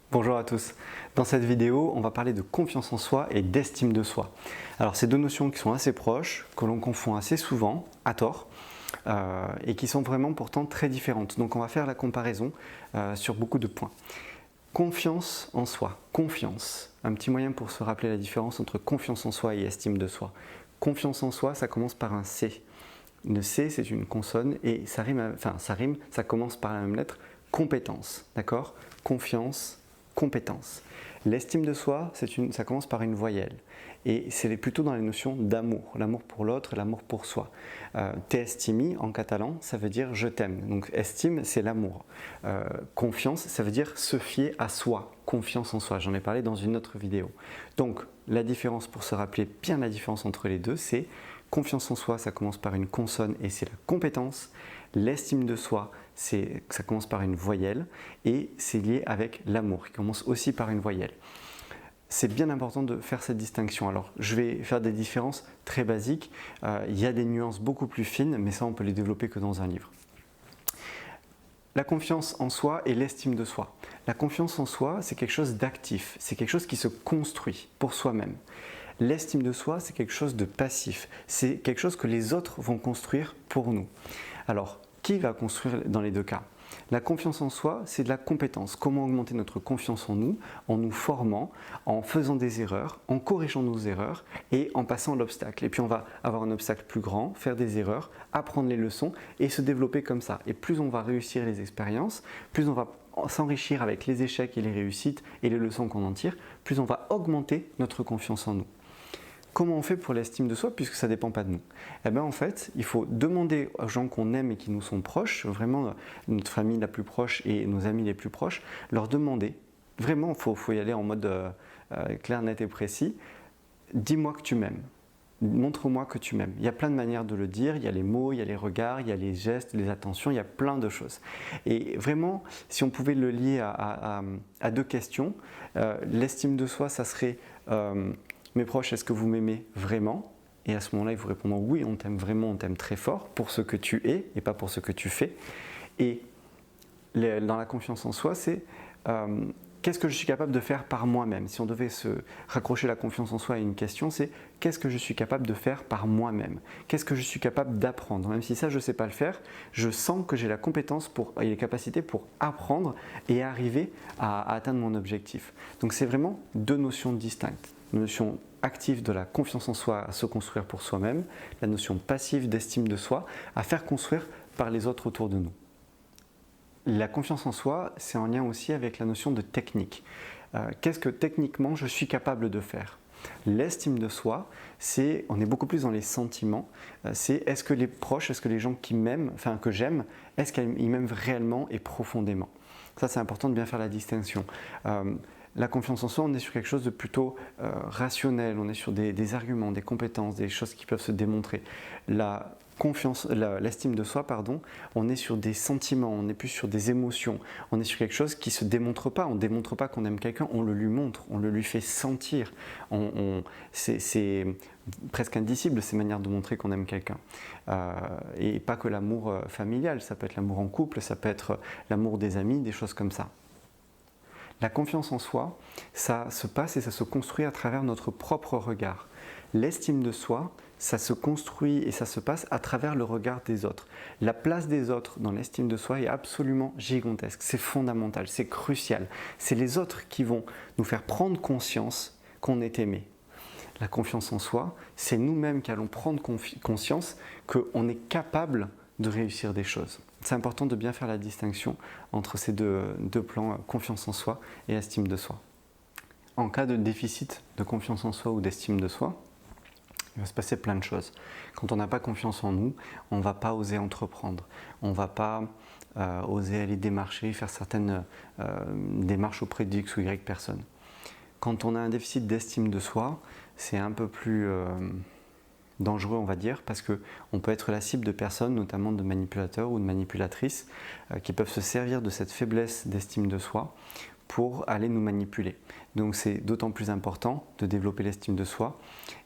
Bonjour à tous. Dans cette vidéo, on va parler de confiance en soi et d'estime de soi. Alors, c'est deux notions qui sont assez proches, que l'on confond assez souvent, à tort, et qui sont vraiment pourtant très différentes. Donc, on va faire la comparaison sur beaucoup de points. Confiance en soi, confiance. Un petit moyen pour se rappeler la différence entre confiance en soi et estime de soi. Confiance en soi, ça commence par un C. Le C, c'est une consonne et ça rime, ça commence par la même lettre, compétence, d'accord? Confiance, compétence. L'estime de soi, ça commence par une voyelle et c'est plutôt dans les notions d'amour, l'amour pour l'autre, l'amour pour soi. Te estimi en catalan, ça veut dire je t'aime. Donc estime, c'est l'amour. Confiance, ça veut dire se fier à soi, confiance en soi. J'en ai parlé dans une autre vidéo. Donc la différence, pour se rappeler bien la différence entre les deux, c'est confiance en soi, ça commence par une consonne et c'est la compétence. L'estime de soi, ça commence par une voyelle et c'est lié avec l'amour qui commence aussi par une voyelle. C'est bien important de faire cette distinction. Alors, je vais faire des différences très basiques. Il y a des nuances beaucoup plus fines, mais ça, on peut les développer que dans un livre. La confiance en soi et l'estime de soi. La confiance en soi, c'est quelque chose d'actif, c'est quelque chose qui se construit pour soi-même. L'estime de soi, c'est quelque chose de passif, c'est quelque chose que les autres vont construire pour nous. Alors, qui va construire dans les deux cas? La confiance en soi, c'est de la compétence. Comment augmenter notre confiance en nous formant, en faisant des erreurs, en corrigeant nos erreurs et en passant l'obstacle. Et puis on va avoir un obstacle plus grand, faire des erreurs, apprendre les leçons et se développer comme ça. Et plus on va réussir les expériences, plus on va s'enrichir avec les échecs et les réussites et les leçons qu'on en tire, plus on va augmenter notre confiance en nous. Comment on fait pour l'estime de soi puisque ça ne dépend pas de nous? Eh bien en fait, il faut demander aux gens qu'on aime et qui nous sont proches, vraiment notre famille la plus proche et nos amis les plus proches, leur demander, vraiment il faut y aller en mode clair, net et précis, dis-moi que tu m'aimes. Montre-moi que tu m'aimes. Il y a plein de manières de le dire, il y a les mots, il y a les regards, il y a les gestes, les attentions, il y a plein de choses. Et vraiment, si on pouvait le lier à deux questions, l'estime de soi, ça serait mes proches, est-ce que vous m'aimez vraiment? Et à ce moment-là, ils vous répondront oui, on t'aime vraiment, on t'aime très fort pour ce que tu es et pas pour ce que tu fais. Et dans la confiance en soi, c'est qu'est-ce que je suis capable de faire par moi-même? Si on devait se raccrocher la confiance en soi à une question, c'est qu'est-ce que je suis capable de faire par moi-même? Qu'est-ce que je suis capable d'apprendre? Même si ça, je ne sais pas le faire, je sens que j'ai la compétence et les capacités pour apprendre et arriver à atteindre mon objectif. Donc c'est vraiment deux notions distinctes. La notion active de la confiance en soi à se construire pour soi-même, la notion passive d'estime de soi à faire construire par les autres autour de nous. La confiance en soi, c'est en lien aussi avec la notion de technique. Qu'est-ce que techniquement je suis capable de faire? L'estime de soi, on est beaucoup plus dans les sentiments. C'est est-ce que les proches, est-ce que les gens qui m'aiment, enfin que j'aime, est-ce qu'ils m'aiment réellement et profondément? Ça, c'est important de bien faire la distinction. La confiance en soi, on est sur quelque chose de plutôt rationnel, on est sur des arguments, des compétences, des choses qui peuvent se démontrer. L'estime de soi, on est sur des sentiments, on est plus sur des émotions, on est sur quelque chose qui ne se démontre pas, on ne démontre pas qu'on aime quelqu'un, on le lui montre, on le lui fait sentir. C'est presque indicible ces manières de montrer qu'on aime quelqu'un. Et pas que l'amour familial, ça peut être l'amour en couple, ça peut être l'amour des amis, des choses comme ça. La confiance en soi, ça se passe et ça se construit à travers notre propre regard. L'estime de soi, ça se construit et ça se passe à travers le regard des autres. La place des autres dans l'estime de soi est absolument gigantesque, c'est fondamental, c'est crucial. C'est les autres qui vont nous faire prendre conscience qu'on est aimé. La confiance en soi, c'est nous-mêmes qui allons prendre conscience qu'on est capable de réussir des choses. C'est important de bien faire la distinction entre ces deux plans, confiance en soi et estime de soi. En cas de déficit de confiance en soi ou d'estime de soi, il va se passer plein de choses. Quand on n'a pas confiance en nous, on ne va pas oser entreprendre, on ne va pas oser aller démarcher, faire certaines démarches auprès d'X ou Y personnes. Quand on a un déficit d'estime de soi, c'est un peu plus dangereux, on va dire, parce qu'on peut être la cible de personnes, notamment de manipulateurs ou de manipulatrices, qui peuvent se servir de cette faiblesse d'estime de soi pour aller nous manipuler. Donc c'est d'autant plus important de développer l'estime de soi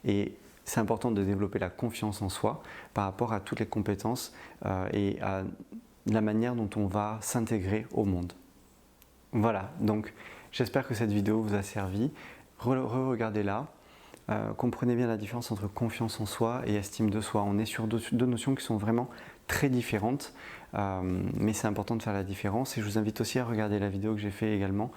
et c'est important de développer la confiance en soi par rapport à toutes les compétences et à la manière dont on va s'intégrer au monde. Voilà, donc J'espère que cette vidéo vous a servi. Regardez-la. Comprenez bien la différence entre confiance en soi et estime de soi. On est sur deux notions qui sont vraiment très différentes, mais c'est important de faire la différence. Et je vous invite aussi à regarder la vidéo que j'ai fait également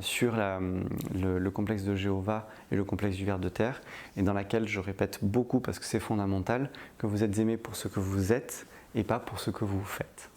sur le complexe de Jéhovah et le complexe du ver de terre, et dans laquelle je répète beaucoup, parce que c'est fondamental, que vous êtes aimé pour ce que vous êtes et pas pour ce que vous faites.